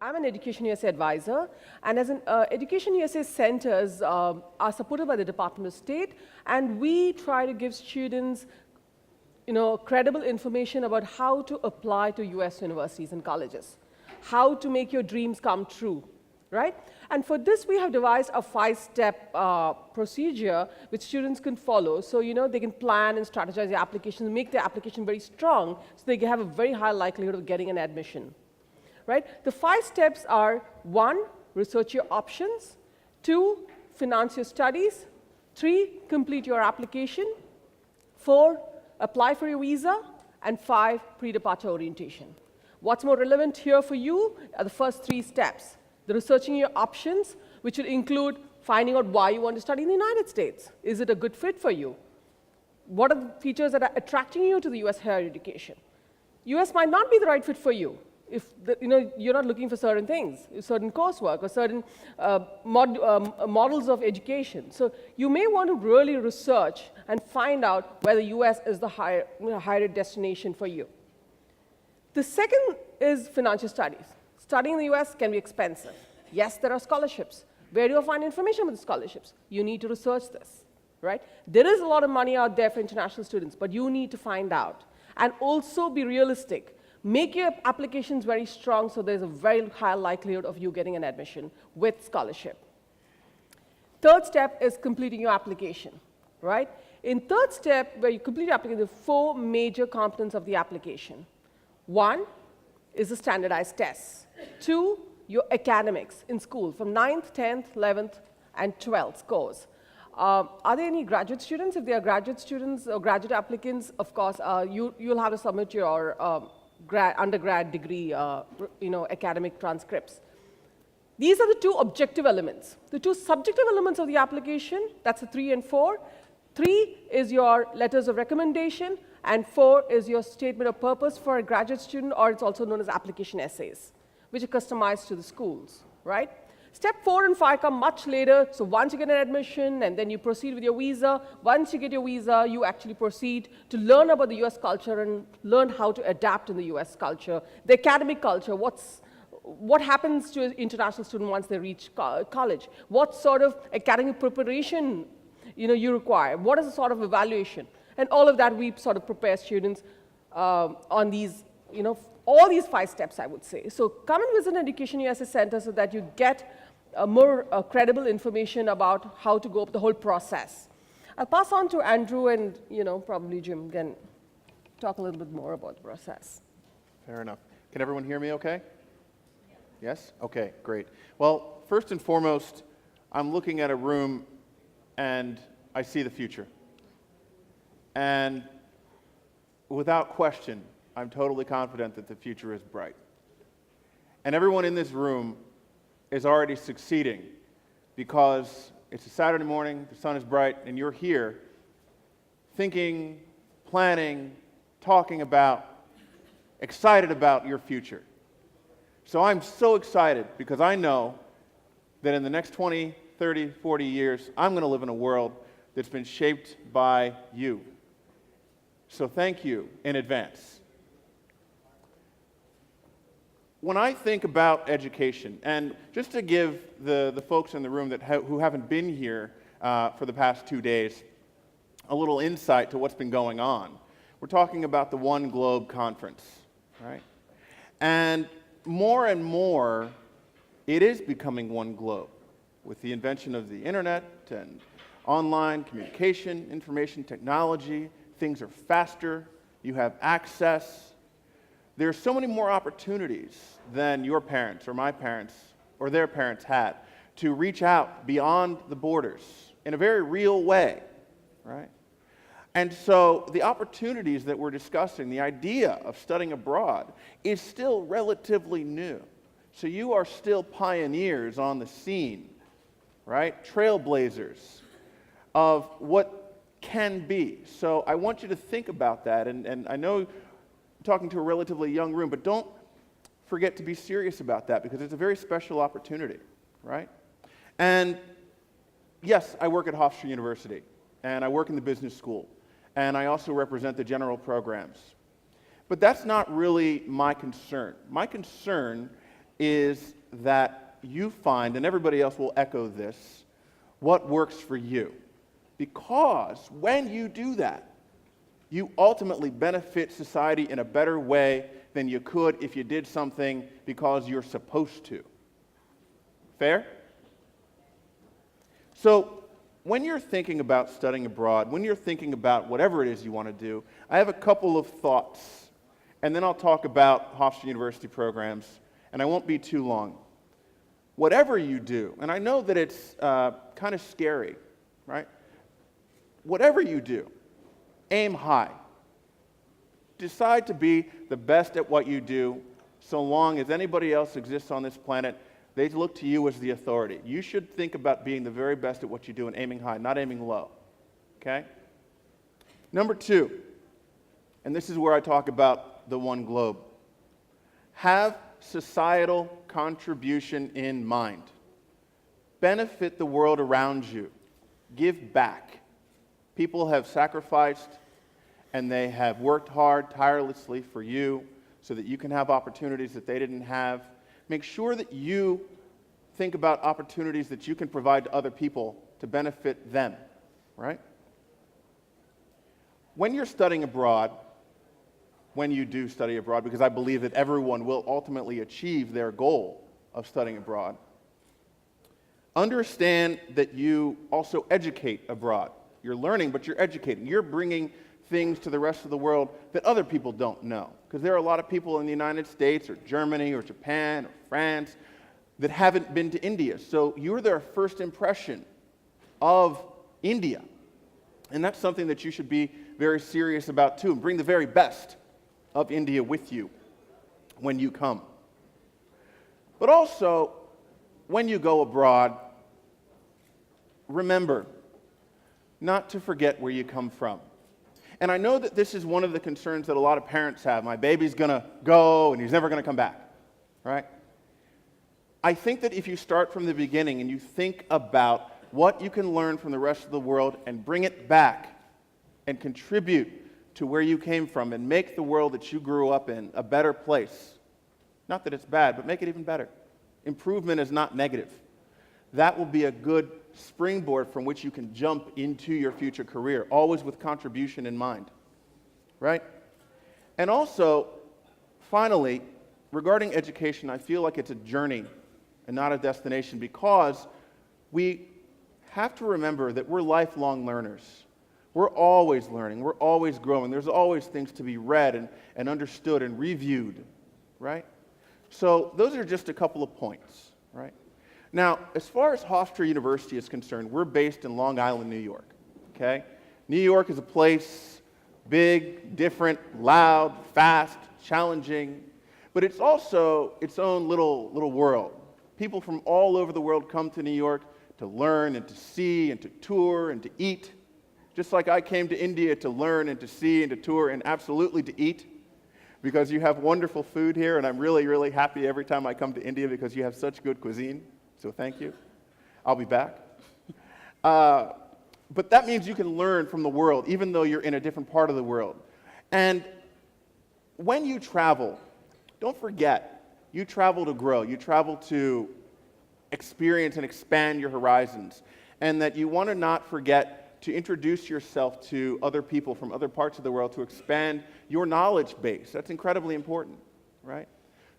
I'm an Education USA advisor, and as an Education USA centers are supported by the Department of State, and we try to give students credible information about how to apply to US universities and colleges, how to make your dreams come true, right? And for this, we have devised a 5-step procedure which students can follow. So, they can plan and strategize their applications, make their application very strong, so they can have a very high likelihood of getting an admission, right? The 5 steps are: 1, research your options; 2, finance your studies; 3, complete your application; 4, apply for your visa; and 5, pre-departure orientation. What's more relevant here for you are the first 3 steps. The researching your options, which would include finding out why you want to study in the United States. Is it a good fit for you? What are the features that are attracting you to the US higher education? US might not be the right fit for you if you're not looking for certain things, certain coursework, or certain models of education. So you may want to really research and find out whether US is the higher destination for you. The second is financial studies. Studying in the US can be expensive. Yes, there are scholarships. Where do you find information about the scholarships? You need to research this, right? There is a lot of money out there for international students, but you need to find out. And also be realistic. Make your applications very strong so there's a very high likelihood of you getting an admission with scholarship. Third step is completing your application, right? In third step, where you complete your application, there are 4 major components of the application. 1 is the standardized tests. 2, your academics in school from 9th, 10th, 11th, and 12th scores. Are there any graduate students? If there are graduate students or graduate applicants, of course, you'll have to submit your undergrad degree, academic transcripts. These are the 2 objective elements. The 2 subjective elements of the application, that's the 3 and 4. 3 is your letters of recommendation, and 4 is your statement of purpose for a graduate student, or it's also known as application essays, which are customized to the schools, right? Step 4 and 5 come much later. So once you get an admission, and then you proceed with your visa. Once you get your visa, you actually proceed to learn about the US culture and learn how to adapt in the US culture, the academic culture, what happens to an international student once they reach college, what sort of academic preparation you require, what is the sort of evaluation. And all of that we sort of prepare students on these, all these 5 steps, I would say. So come and visit an Education USA center so that you get more credible information about how to go up the whole process. I'll pass on to Andrew, and probably Jim can talk a little bit more about the process. Fair enough. Can everyone hear me okay? Yes? Okay, great. Well, first and foremost, I'm looking at a room and I see the future. And without question, I'm totally confident that the future is bright. And everyone in this room is already succeeding because it's a Saturday morning, the sun is bright, and you're here thinking, planning, talking about, excited about your future. So I'm so excited because I know that in the next 20, 30, 40 years, I'm going to live in a world that's been shaped by you. So thank you in advance. When I think about education, and just to give the folks in the room who haven't been here for the past 2 days a little insight to what's been going on, we're talking about the One Globe Conference, right? And more, it is becoming one globe with the invention of the internet and online communication, information technology. Things are faster, you have access. There are so many more opportunities than your parents or my parents or their parents had to reach out beyond the borders in a very real way, right? And so the opportunities that we're discussing, the idea of studying abroad, is still relatively new. So you are still pioneers on the scene, right? Trailblazers of what can be. So I want you to think about that, and I know I'm talking to a relatively young room, but don't forget to be serious about that because it's a very special opportunity, right? And yes, I work at Hofstra University, and I work in the business school, and I also represent the general programs. But that's not really my concern. My concern is that you find, and everybody else will echo this, what works for you. Because when you do that, you ultimately benefit society in a better way than you could if you did something because you're supposed to. Fair? So when you're thinking about studying abroad, when you're thinking about whatever it is you want to do, I have a couple of thoughts, and then I'll talk about Hofstra University programs, and I won't be too long. Whatever you do, and I know that it's kind of scary, right? Whatever you do, aim high. Decide to be the best at what you do, so long as anybody else exists on this planet, they look to you as the authority. You should think about being the very best at what you do and aiming high, not aiming low, okay? Number two, and this is where I talk about the one globe. Have societal contribution in mind. Benefit the world around you. Give back. People have sacrificed and they have worked hard, tirelessly for you so that you can have opportunities that they didn't have. Make sure that you think about opportunities that you can provide to other people to benefit them, right? When you're studying abroad, when you do study abroad, because I believe that everyone will ultimately achieve their goal of studying abroad, understand that you also educate abroad. You're learning, but you're educating. You're bringing things to the rest of the world that other people don't know. Because there are a lot of people in the United States or Germany or Japan or France that haven't been to India. So you're their first impression of India. And that's something that you should be very serious about too. And bring the very best of India with you when you come. But also, when you go abroad, remember not to forget where you come from. And I know that this is one of the concerns that a lot of parents have. My baby's going to go and he's never going to come back, right? I think that if you start from the beginning and you think about what you can learn from the rest of the world and bring it back and contribute to where you came from and make the world that you grew up in a better place. Not that it's bad, but make it even better. Improvement is not negative. That will be a good springboard from which you can jump into your future career, always with contribution in mind, right? And also, finally, regarding education, I feel like it's a journey and not a destination because we have to remember that we're lifelong learners. We're always learning. We're always growing. There's always things to be read and understood and reviewed, right? So those are just a couple of points, right? Now, as far as Hofstra University is concerned, we're based in Long Island, New York, okay? New York is a place big, different, loud, fast, challenging, but it's also its own little world. People from all over the world come to New York to learn and to see and to tour and to eat, just like I came to India to learn and to see and to tour and absolutely to eat, because you have wonderful food here, and I'm really, really happy every time I come to India because you have such good cuisine. So thank you. I'll be back. But that means you can learn from the world, even though you're in a different part of the world. And when you travel, don't forget, you travel to grow. You travel to experience and expand your horizons. And that you want to not forget to introduce yourself to other people from other parts of the world to expand your knowledge base. That's incredibly important, right?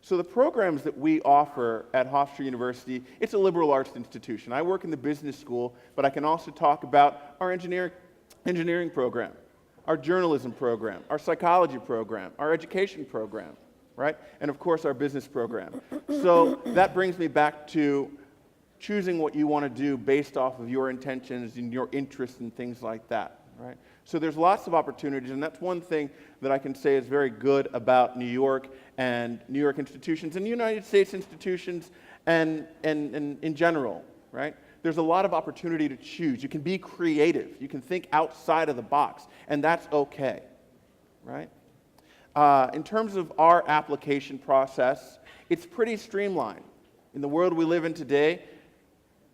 So the programs that we offer at Hofstra University, it's a liberal arts institution. I work in the business school, but I can also talk about our engineering program, our journalism program, our psychology program, our education program, right? And of course, our business program. So that brings me back to choosing what you want to do based off of your intentions and your interests and things like that, right? So there's lots of opportunities, and that's one thing that I can say is very good about New York and New York institutions and United States institutions and in general, right? There's a lot of opportunity to choose. You can be creative. You can think outside of the box, and that's okay, right? In terms of our application process, it's pretty streamlined. In the world we live in today,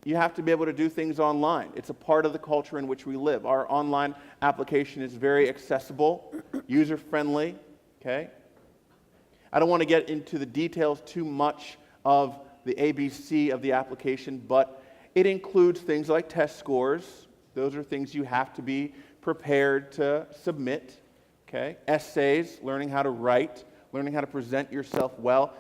you have to be able to do things online. It's a part of the culture in which we live. Our online application is very accessible, user-friendly, okay? I don't want to get into the details too much of the ABC of the application, but it includes things like test scores. Those are things you have to be prepared to submit, okay? Essays, learning how to write, learning how to present yourself well.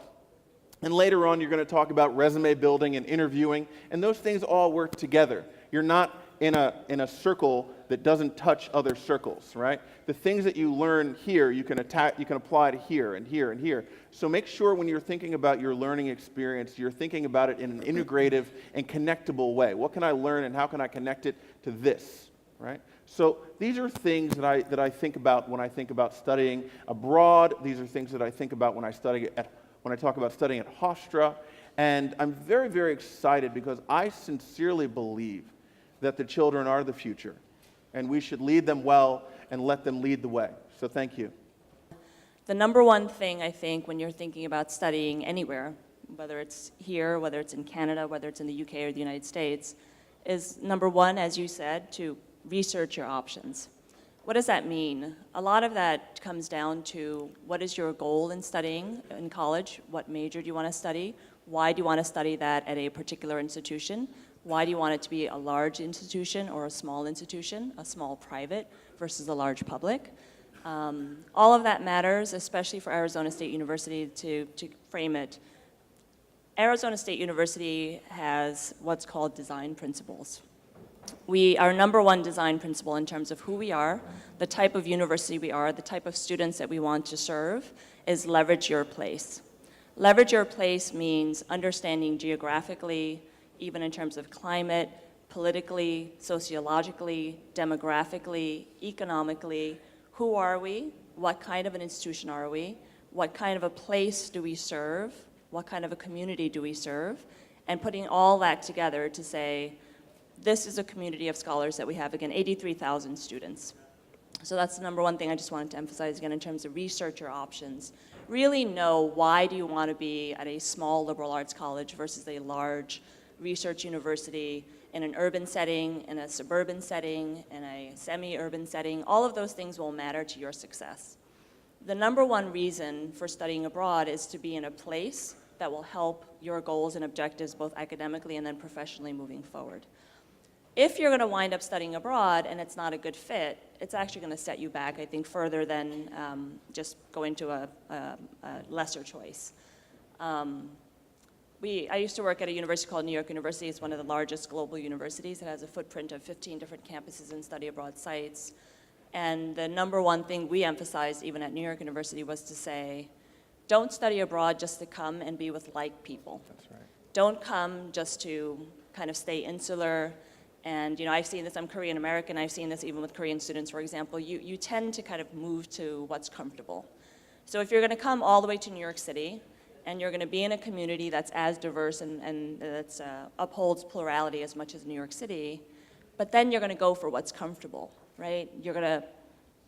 And later on, you're going to talk about resume building and interviewing, and those things all work together. You're not in a circle that doesn't touch other circles, right? The things that you learn here, you can apply to here and here and here. So make sure when you're thinking about your learning experience, you're thinking about it in an integrative and connectable way. What can I learn and how can I connect it to this, right? So these are things that I think about when I think about studying abroad. These are things that I think about when I talk about studying at Hofstra. And I'm very, very excited because I sincerely believe that the children are the future, and we should lead them well and let them lead the way. So thank you. The number one thing, I think, when you're thinking about studying anywhere, whether it's here, whether it's in Canada, whether it's in the UK or the United States, is number one, as you said, to research your options. What does that mean? A lot of that comes down to what is your goal in studying in college? What major do you want to study? Why do you want to study that at a particular institution? Why do you want it to be a large institution or a small institution, a small private versus a large public? All of that matters, especially for Arizona State University to frame it. Arizona State University has what's called design principles. Our number one design principle in terms of who we are, the type of university we are, the type of students that we want to serve, is leverage your place. Leverage your place means understanding geographically, even in terms of climate, politically, sociologically, demographically, economically. Who are we? What kind of an institution are we? What kind of a place do we serve? What kind of a community do we serve? And putting all that together to say, this is a community of scholars that we have, again, 83,000 students. So that's the number one thing I just wanted to emphasize again in terms of research your options. Really know why do you want to be at a small liberal arts college versus a large research university in an urban setting, in a suburban setting, in a semi-urban setting. All of those things will matter to your success. The number one reason for studying abroad is to be in a place that will help your goals and objectives both academically and then professionally moving forward. If you're going to wind up studying abroad and it's not a good fit, it's actually going to set you back, I think, further than just going to a lesser choice. I used to work at a university called New York University. It's one of the largest global universities. It has a footprint of 15 different campuses and study abroad sites. And the number one thing we emphasized even at New York University was to say, don't study abroad just to come and be with like people. That's right. Don't come just to kind of stay insular. And I've seen this, I'm Korean American, I've seen this even with Korean students, for example. You tend to kind of move to what's comfortable. So if you're going to come all the way to New York City, and you're going to be in a community that's as diverse and that upholds plurality as much as New York City, but then you're going to go for what's comfortable, right? You're going to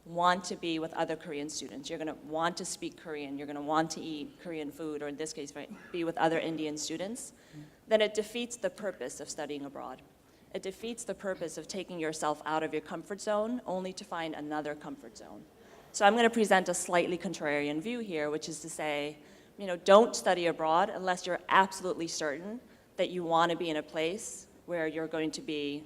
want to be with other Korean students. You're going to want to speak Korean. You're going to want to eat Korean food, or in this case, right, be with other Indian students. Then it defeats the purpose of studying abroad. It defeats the purpose of taking yourself out of your comfort zone only to find another comfort zone. So I'm going to present a slightly contrarian view here, which is to say, don't study abroad unless you're absolutely certain that you want to be in a place where you're going to be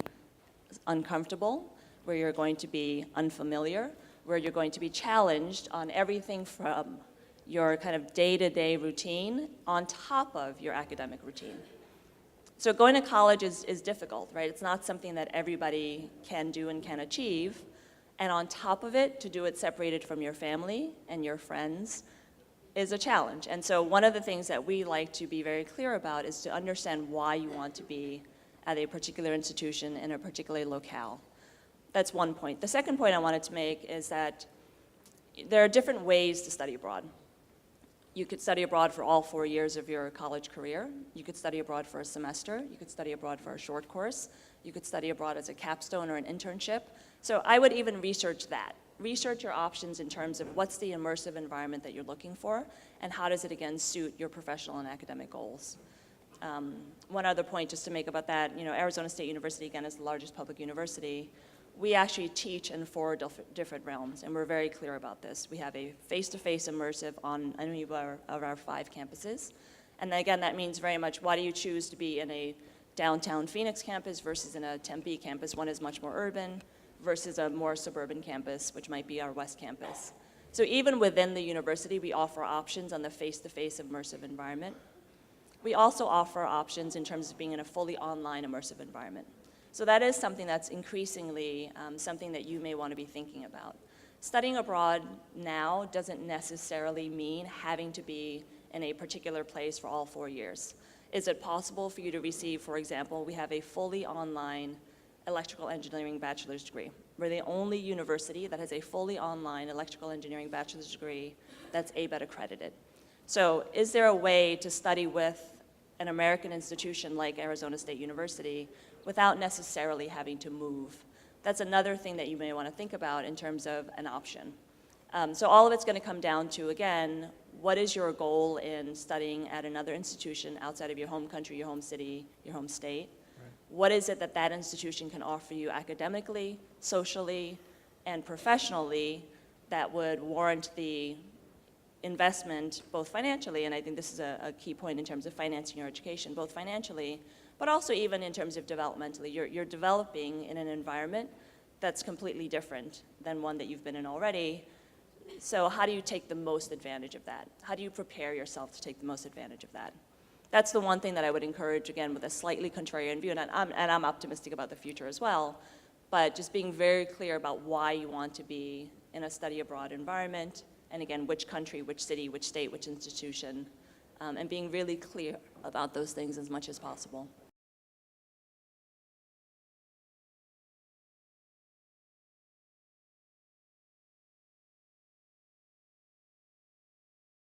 uncomfortable, where you're going to be unfamiliar, where you're going to be challenged on everything from your kind of day-to-day routine on top of your academic routine. So going to college is difficult, right? It's not something that everybody can do and can achieve. And on top of it, to do it separated from your family and your friends is a challenge. And so one of the things that we like to be very clear about is to understand why you want to be at a particular institution in a particular locale. That's one point. The second point I wanted to make is that there are different ways to study abroad. You could study abroad for all 4 years of your college career. You could study abroad for a semester. You could study abroad for a short course. You could study abroad as a capstone or an internship. So I would even research that. Research your options in terms of what's the immersive environment that you're looking for, and how does it, again, suit your professional and academic goals. One other point just to make about that, Arizona State University, again, is the largest public university. We actually teach in 4 different realms, and we're very clear about this. We have a face-to-face immersive on any of our 5 campuses, And again, that means very much, why do you choose to be in a downtown Phoenix campus versus in a Tempe campus? One is much more urban versus a more suburban campus, which might be our West Campus. So even within the university, we offer options on the face-to-face immersive environment. We also offer options in terms of being in a fully online immersive environment. So that is something that's increasingly something that you may want to be thinking about. Studying abroad now doesn't necessarily mean having to be in a particular place for all 4 years. Is it possible for you to receive, for example, we have a fully online electrical engineering bachelor's degree. We're the only university that has a fully online electrical engineering bachelor's degree that's ABET accredited. So is there a way to study with an American institution like Arizona State University without necessarily having to move? That's another thing that you may want to think about in terms of an option. So all of it's going to come down to, again, what is your goal in studying at another institution outside of your home country, your home city, your home state? What is it that that institution can offer you academically, socially, and professionally that would warrant the investment, both financially, and I think this is a key point in terms of financing your education, both financially, but also even in terms of developmentally. You're developing in an environment that's completely different than one that you've been in already. So how do you take the most advantage of that? How do you prepare yourself to take the most advantage of that? That's the one thing that I would encourage, again, with a slightly contrarian view, and I'm optimistic about the future as well, but just being very clear about why you want to be in a study abroad environment, and again, which country, which city, which state, which institution, and being really clear about those things as much as possible.